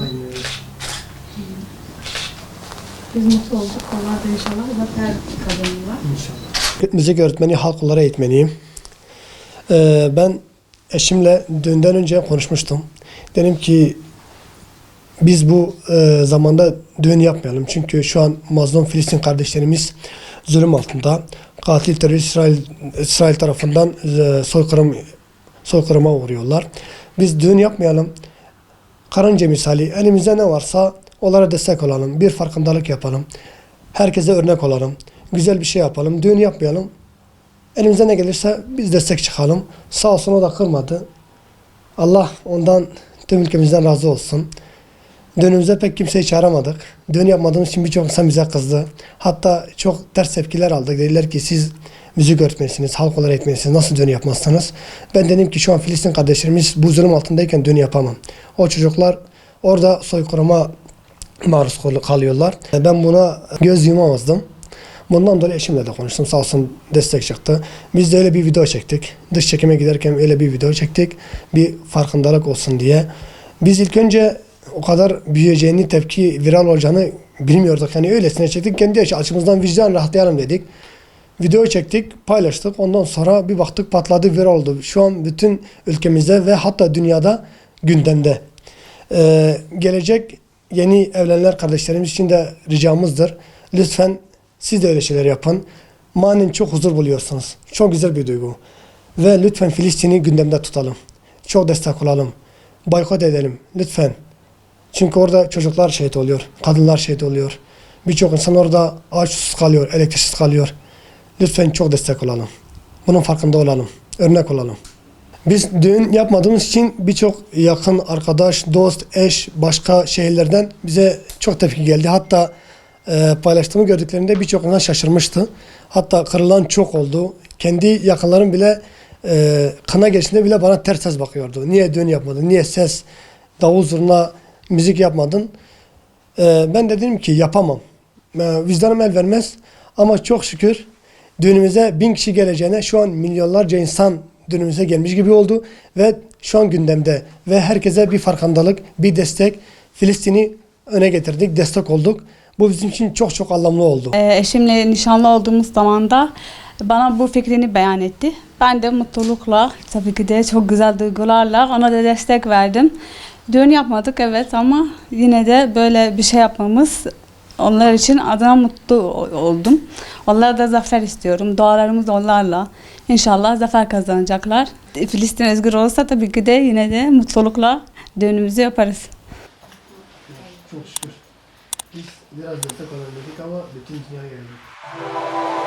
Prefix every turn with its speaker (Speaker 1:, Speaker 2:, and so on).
Speaker 1: Aynen.
Speaker 2: Biz mutlu olduk. Onlar da inşallah zafer kazanırlar.
Speaker 1: İnşallah. Müzik öğretmeni, halk okulları eğitmeniyim. Ben eşimle düğünden önce konuşmuştum. Dedim ki biz bu zamanda düğün yapmayalım. Çünkü şu an mazlum Filistin kardeşlerimiz zulüm altında. Katil terörist İsrail tarafından soykırıma uğruyorlar. Biz düğün yapmayalım. Karınca misali elimizde ne varsa onlara destek olalım. Bir farkındalık yapalım. Herkese örnek olalım. Güzel bir şey yapalım. Düğün yapmayalım. Elimize ne gelirse biz destek çıkalım. Sağ olsun o da kırmadı. Allah ondan tüm ülkemizden razı olsun. Düğünümüze pek kimseyi çağıramadık. Düğün yapmadığımız için birçok insan bize kızdı. Hatta çok ters tepkiler aldık. Dediler ki siz müzik öğretmenisiniz, halk olarak eğitmenisiniz. Nasıl düğün yapmazsınız? Ben dedim ki şu an Filistin kardeşlerimiz bu zulüm altındayken düğün yapamam. O çocuklar orada soykırıma maruz kalıyorlar. Ben buna göz yumamazdım. Bundan dolayı eşimle de konuştum. Sağ olsun destek çıktı. Biz de öyle bir video çektik. Dış çekime giderken öyle bir video çektik. Bir farkındalık olsun diye. Biz ilk önce o kadar büyüyeceğini, tepki viral olacağını bilmiyorduk. Yani öylesine çektik. Kendi açımızdan vicdan rahatlayalım dedik. Video çektik, paylaştık. Ondan sonra bir baktık patladı, viral oldu. Şu an bütün ülkemizde ve hatta dünyada gündemde. Gelecek yeni evlenenler kardeşlerimiz için de ricamızdır. Lütfen siz de öyle şeyler yapın. Manen çok huzur buluyorsunuz. Çok güzel bir duygu. Ve lütfen Filistin'i gündemde tutalım. Çok destek olalım. Boykot edelim. Lütfen. Çünkü orada çocuklar şehit oluyor. Kadınlar şehit oluyor. Birçok insan orada açsız kalıyor, elektriksiz kalıyor. Lütfen çok destek olalım. Bunun farkında olalım. Örnek olalım. Biz düğün yapmadığımız için birçok yakın arkadaş, dost, eş, başka şehirlerden bize çok tepki geldi. Hatta paylaştığımı gördüklerinde birçok insan şaşırmıştı. Hatta kırılan çok oldu. Kendi yakınlarım bile kına geçtiğinde bile bana ters bakıyordu. Niye düğün yapmadın? Niye ses, davul zurna, müzik yapmadın? Ben de dedim ki yapamam. Vicdanım el vermez. Ama çok şükür düğünümüze 1000 kişi geleceğine şu an milyonlarca insan düğünümüze gelmiş gibi oldu. Ve şu an gündemde. Ve herkese bir farkındalık, bir destek. Filistin'i öne getirdik, destek olduk. Bu bizim için çok çok anlamlı oldu.
Speaker 3: Eşimle nişanlı olduğumuz zaman da bana bu fikrini beyan etti. Ben de mutlulukla, tabii ki de çok güzel duygularla ona da destek verdim. Düğün yapmadık evet ama yine de böyle bir şey yapmamız onlar için adına mutlu oldum. Onlara da zafer istiyorum. Dualarımız onlarla. İnşallah zafer kazanacaklar. Filistin özgür olursa tabii ki de yine de mutlulukla düğünümüzü yaparız.
Speaker 1: Çok şükür. Biz biraz destek olalım dedik ama bütün dünya geldi.